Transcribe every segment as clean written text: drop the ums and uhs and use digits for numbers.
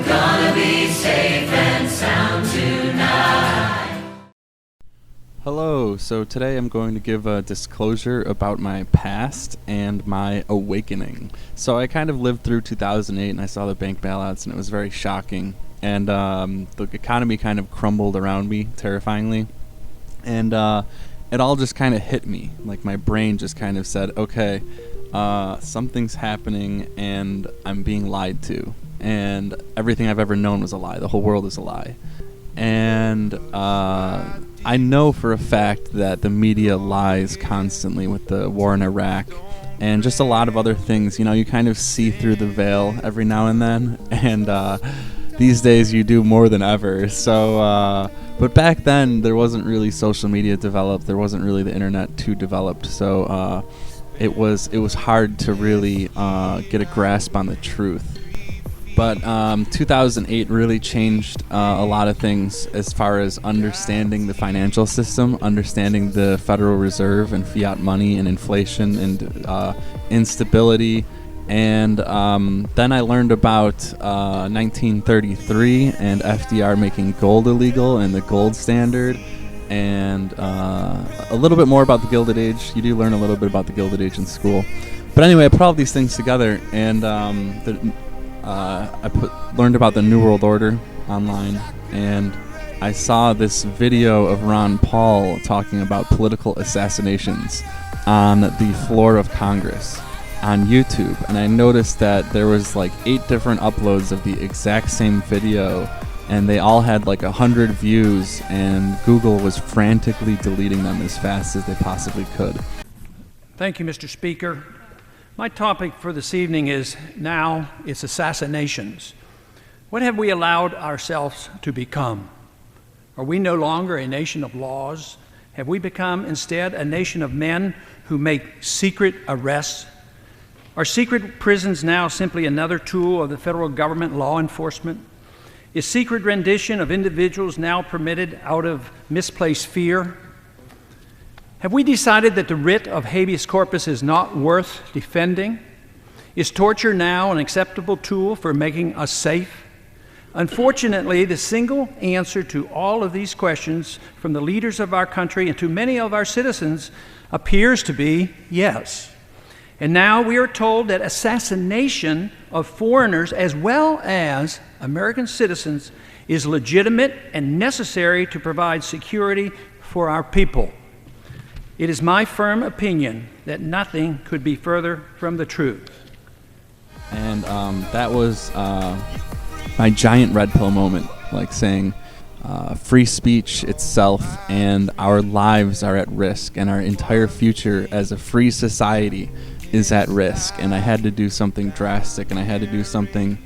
gonna be safe and sound tonight. Hello, so today I'm going to give a disclosure about my past and my awakening. So I kind of lived through 2008 and I saw the bank bailouts and it was very shocking. And the economy kind of crumbled around me terrifyingly. And it all just kind of hit me. Like my brain just kind of said, okay, something's happening and I'm being lied to. And everything I've ever known was a lie. The whole world is a lie. And I know for a fact that the media lies constantly with the war in Iraq and just a lot of other things. You know, you kind of see through the veil every now and then. And these days you do more than ever. So, but back then there wasn't really social media developed. There wasn't really the internet too developed. So it was hard to really get a grasp on the truth. But 2008 really changed a lot of things as far as understanding the financial system, understanding the Federal Reserve and fiat money and inflation and instability. And then I learned about 1933 and FDR making gold illegal and the gold standard. And a little bit more about the Gilded Age. You do learn a little bit about the Gilded Age in school. But anyway, I put all these things together and learned about the New World Order online, and I saw this video of Ron Paul talking about political assassinations on the floor of Congress on YouTube, and I noticed that there was like 8 different uploads of the exact same video, and they all had like 100 views, and Google was frantically deleting them as fast as they possibly could. Thank you, Mr. Speaker. My topic for this evening is now it's assassinations. What have we allowed ourselves to become? Are we no longer a nation of laws? Have we become instead a nation of men who make secret arrests? Are secret prisons now simply another tool of the federal government law enforcement? Is secret rendition of individuals now permitted out of misplaced fear? Have we decided that the writ of habeas corpus is not worth defending? Is torture now an acceptable tool for making us safe? Unfortunately, the single answer to all of these questions from the leaders of our country and to many of our citizens appears to be yes. And now we are told that assassination of foreigners as well as American citizens is legitimate and necessary to provide security for our people. It is my firm opinion that nothing could be further from the truth. And that was my giant red pill moment, like saying free speech itself and our lives are at risk and our entire future as a free society is at risk. And I had to do something drastic, and I had to do something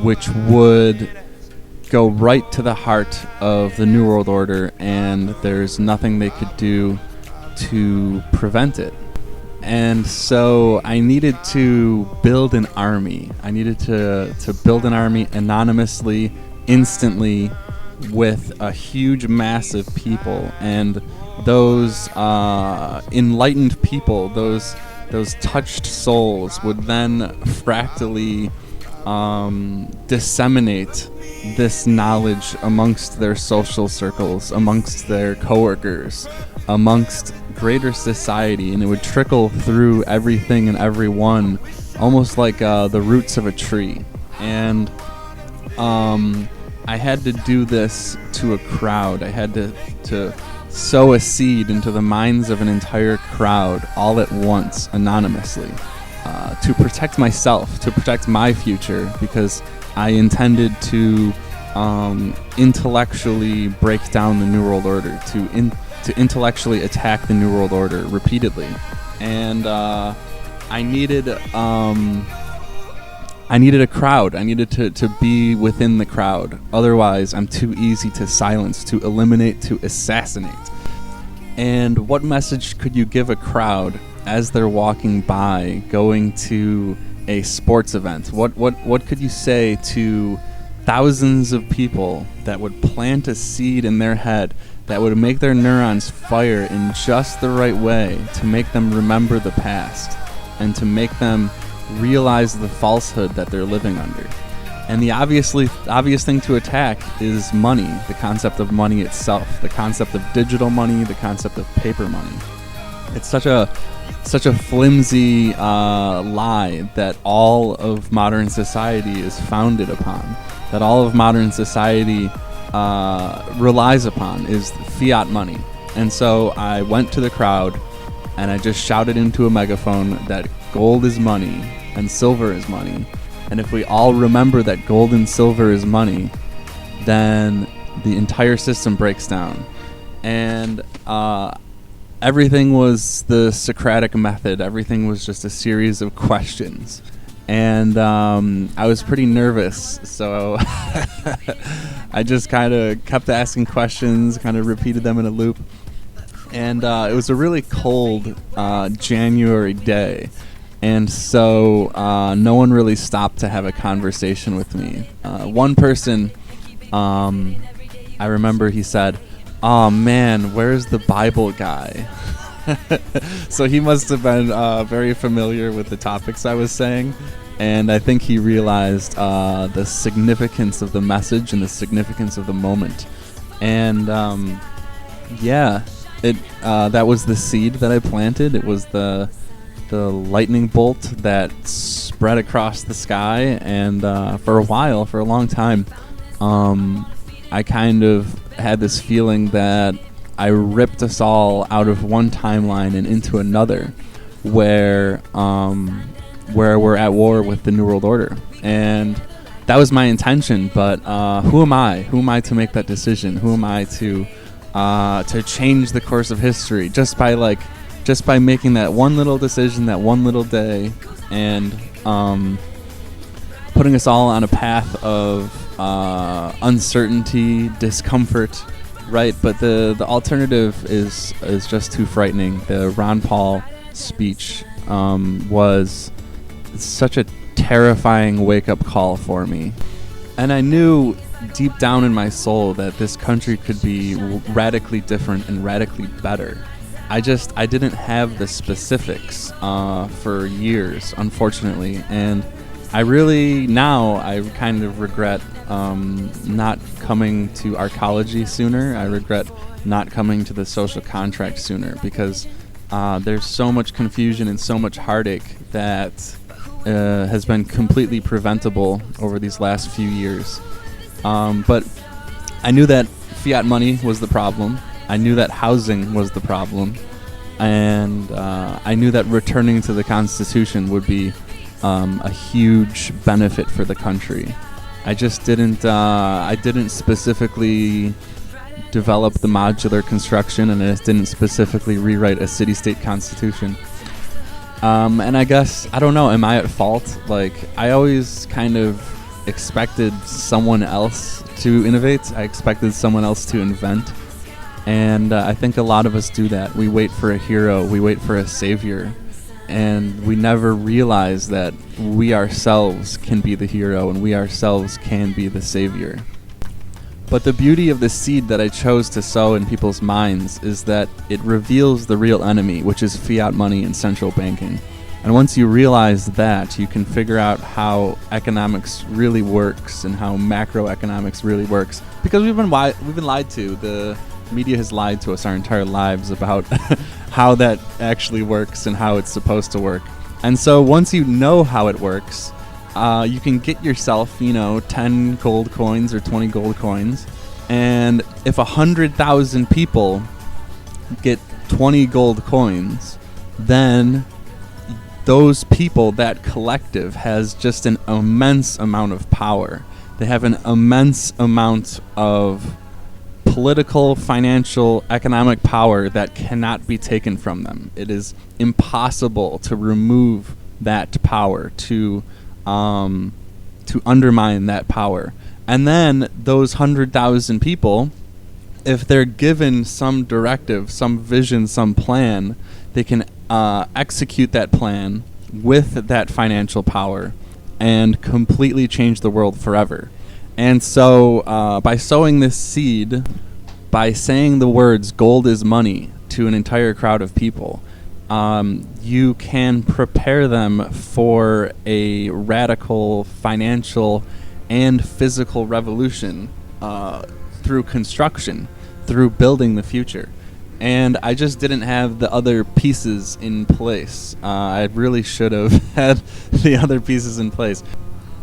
which would go right to the heart of the New World Order, and there's nothing they could do to prevent it. And so I needed to build an army. I needed to build an army anonymously, instantly, with a huge mass of people. And those enlightened people, those touched souls would then fractally disseminate this knowledge amongst their social circles, amongst their coworkers, amongst greater society, and it would trickle through everything and everyone, almost like the roots of a tree. And I had to do this to a crowd. I had to sow a seed into the minds of an entire crowd all at once, anonymously, to protect myself, to protect my future, because I intended to intellectually break down the New World Order, to intellectually attack the New World Order repeatedly. And I needed a crowd. I needed to be within the crowd. Otherwise, I'm too easy to silence, to eliminate, to assassinate. And what message could you give a crowd as they're walking by, going to a sports event? What could you say to thousands of people that would plant a seed in their head that would make their neurons fire in just the right way to make them remember the past and to make them realize the falsehood that they're living under? And the obvious thing to attack is money, the concept of money itself, the concept of digital money, the concept of paper money. It's such a flimsy lie that all of modern society is founded upon, that all of modern society relies upon is fiat money. And so I went to the crowd and I just shouted into a megaphone that gold is money and silver is money. And if we all remember that gold and silver is money, then the entire system breaks down. And everything was the Socratic Method. Everything was just a series of questions. And I was pretty nervous, so I just kind of kept asking questions, kind of repeated them in a loop. And it was a really cold January day. And so no one really stopped to have a conversation with me. One person, I remember he said, "Oh man, where's the Bible guy?" So he must have been very familiar with the topics I was saying. And I think he realized the significance of the message and the significance of the moment. And that was the seed that I planted. It was the lightning bolt that spread across the sky, and for a long time, I kind of had this feeling that I ripped us all out of one timeline and into another, where we're at war with the New World Order. And that was my intention, but who am I? Who am I to make that decision? Who am I to change the course of history just by making that one little decision, that one little day, and putting us all on a path of uncertainty, discomfort, right? But the alternative is just too frightening. The Ron Paul speech was such a terrifying wake-up call for me. And I knew deep down in my soul that this country could be radically different and radically better. I didn't have the specifics for years, unfortunately, and I kind of regret not coming to archaeology sooner. I regret not coming to the social contract sooner, because there's so much confusion and so much heartache that has been completely preventable over these last few years. But I knew that fiat money was the problem. I knew that housing was the problem, and I knew that returning to the Constitution would be a huge benefit for the country. I just didn't. I didn't specifically develop the modular construction, and I just didn't specifically rewrite a city-state constitution. And I guess, I don't know, am I at fault? Like, I always kind of expected someone else to innovate. I expected someone else to invent. And I think a lot of us do that. We wait for a hero. We wait for a savior. And we never realize that we ourselves can be the hero and we ourselves can be the savior. But the beauty of the seed that I chose to sow in people's minds is that it reveals the real enemy, which is fiat money and central banking. And once you realize that, you can figure out how economics really works and how macroeconomics really works. Because we've been lied to. The media has lied to us our entire lives about how that actually works and how it's supposed to work. And so once you know how it works, you can get yourself, 10 gold coins or 20 gold coins. And if 100,000 people get 20 gold coins, then those people, that collective, has just an immense amount of power. They have an immense amount of political, financial, economic power that cannot be taken from them. It is impossible to remove that power, to undermine that power. And then those 100,000 people, if they're given some directive, some vision, some plan, they can execute that plan with that financial power and completely change the world forever. And so by sowing this seed, by saying the words "gold is money" to an entire crowd of people, you can prepare them for a radical financial and physical revolution through construction, through building the future. And I just didn't have the other pieces in place. I really should have had the other pieces in place.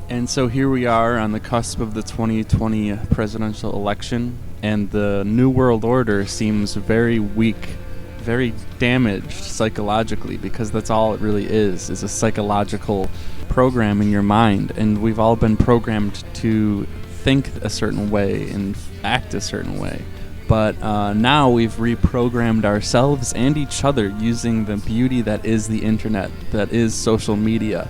And so here we are on the cusp of the 2020 presidential election, and the New World Order seems very weak, very damaged psychologically, because that's all it really is a psychological program in your mind. And we've all been programmed to think a certain way and act a certain way. But now we've reprogrammed ourselves and each other using the beauty that is the internet, that is social media.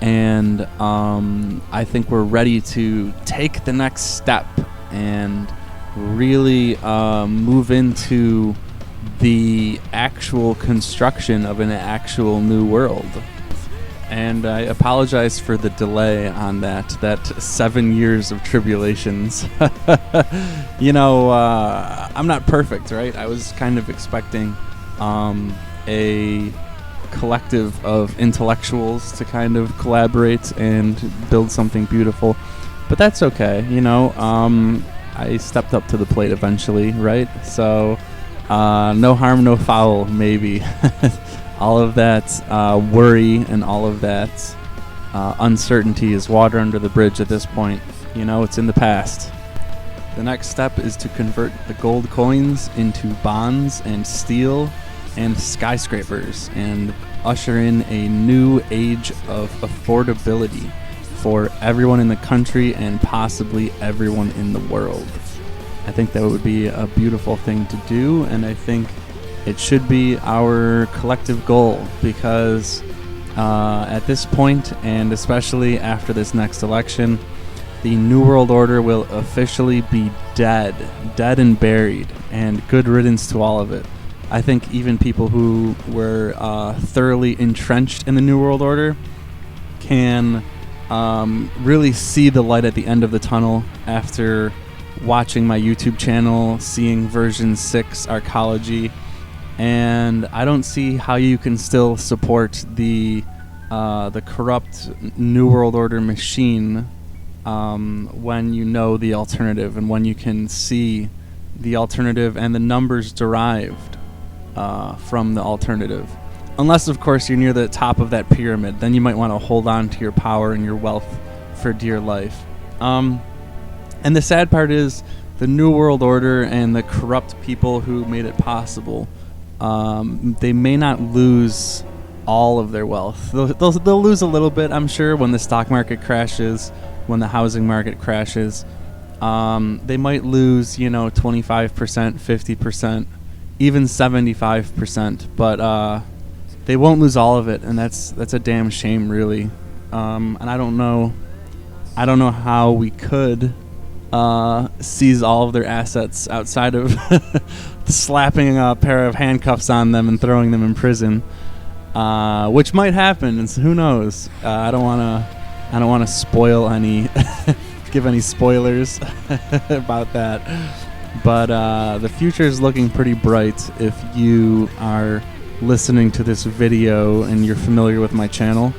And I think we're ready to take the next step and really move into the actual construction of an actual new world. And I apologize for the delay on that 7 years of tribulations. I'm not perfect, right? I was kind of expecting a collective of intellectuals to kind of collaborate and build something beautiful. But that's okay, I stepped up to the plate eventually, right? So no harm, no foul, maybe. All of that worry and all of that uncertainty is water under the bridge at this point. It's in the past. The next step is to convert the gold coins into bonds and steel and skyscrapers and usher in a new age of affordability for everyone in the country and possibly everyone in the world. I think that would be a beautiful thing to do, and I think it should be our collective goal, because at this point, and especially after this next election, the New World Order will officially be dead and buried, and good riddance to all of it. I think even people who were thoroughly entrenched in the New World Order can really see the light at the end of the tunnel after watching my YouTube channel, seeing version 6 Arcology. And I don't see how you can still support the corrupt New World Order machine when you know the alternative, and when you can see the alternative and the numbers derived from the alternative. Unless, of course, you're near the top of that pyramid, then you might want to hold on to your power and your wealth for dear life. And the sad part is the New World Order and the corrupt people who made it possible, they may not lose all of their wealth. They'll lose a little bit, I'm sure, when the stock market crashes, when the housing market crashes. They might lose, 25%, 50%, even 75%, but they won't lose all of it, and that's a damn shame, really. And I don't know how we could seize all of their assets outside of slapping a pair of handcuffs on them and throwing them in prison, which might happen. And so who knows? I don't want to spoil any, give any spoilers about that. But the future is looking pretty bright if you are listening to this video and you're familiar with my channel.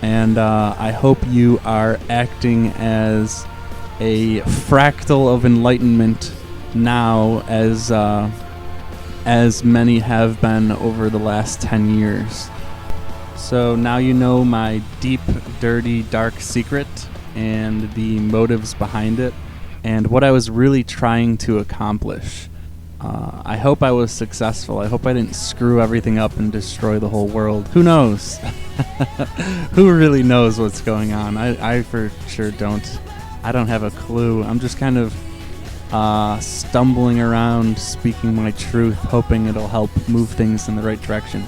And I hope you are acting as a fractal of enlightenment now, as many have been over the last 10 years. So now you know my deep, dirty, dark secret and the motives behind it and what I was really trying to accomplish. I hope I was successful. I hope I didn't screw everything up and destroy the whole world. Who knows? Who really knows what's going on? I for sure don't. I don't have a clue. I'm just kind of stumbling around, speaking my truth, hoping it'll help move things in the right direction,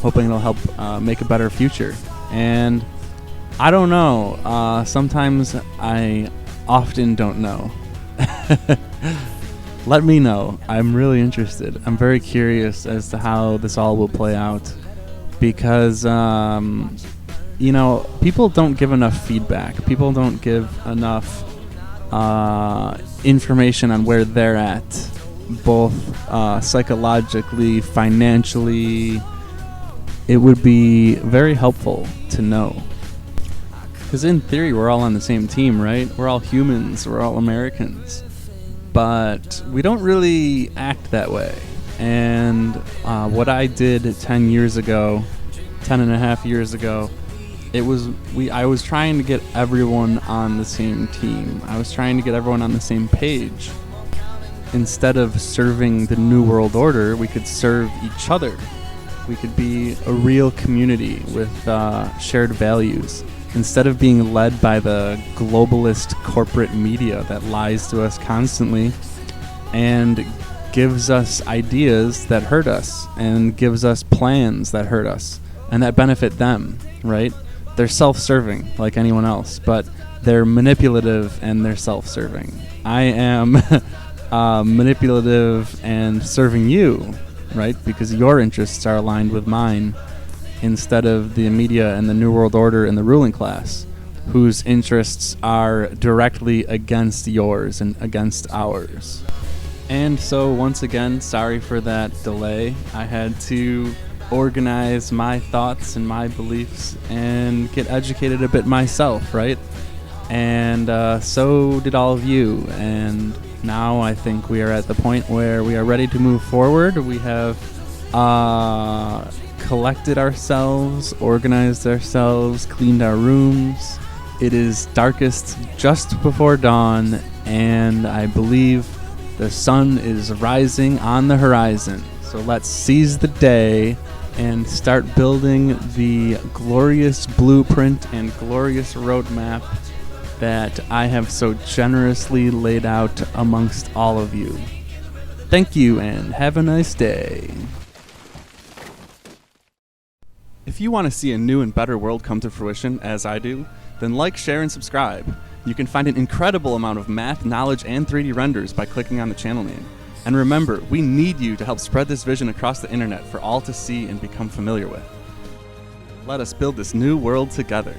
hoping it'll help make a better future. And I don't know. Sometimes I often don't know. Let me know. I'm really interested. I'm very curious as to how this all will play out, because people don't give enough feedback. People don't give enough information on where they're at, both psychologically, financially. It would be very helpful to know. Because in theory, we're all on the same team, right? We're all humans, we're all Americans. But we don't really act that way. And what I did 10 years ago, 10 and a half years ago, I was trying to get everyone on the same team. I was trying to get everyone on the same page. Instead of serving the New World Order, we could serve each other. We could be a real community with shared values. Instead of being led by the globalist corporate media that lies to us constantly and gives us ideas that hurt us and gives us plans that hurt us and that benefit them, right? They're self-serving like anyone else, but they're manipulative and they're self-serving. I am manipulative and serving you, right? Because your interests are aligned with mine, instead of the media and the New World Order and the ruling class, whose interests are directly against yours and against ours. And so once again, sorry for that delay. I had to organize my thoughts and my beliefs and get educated a bit myself, right? And so did all of you. And now I think we are at the point where we are ready to move forward. We have collected ourselves, organized ourselves, cleaned our rooms. It is darkest just before dawn, and I believe the sun is rising on the horizon. So let's seize the day and start building the glorious blueprint and glorious roadmap that I have so generously laid out amongst all of you. Thank you and have a nice day. If you want to see a new and better world come to fruition, as I do, then like, share, and subscribe. You can find an incredible amount of math, knowledge, and 3D renders by clicking on the channel name. And remember, we need you to help spread this vision across the internet for all to see and become familiar with. Let us build this new world together.